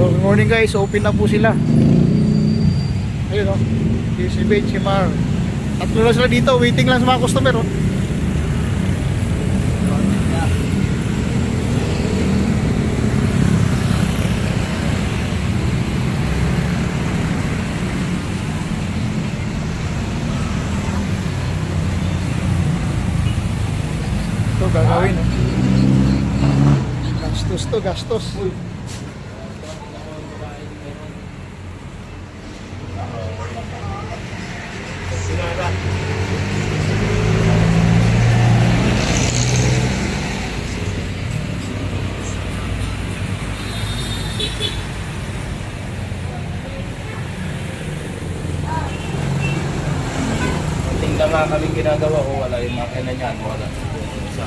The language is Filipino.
So, good morning guys, open na po sila. Ayun o, si Ben, si Mar. Tatlo lang sila dito, waiting lang sa mga customer o. Ito gagawin o. Gastos to, gastos. Tingnan nga kaming ginagawa ko, wala yung makina niyan, wala sa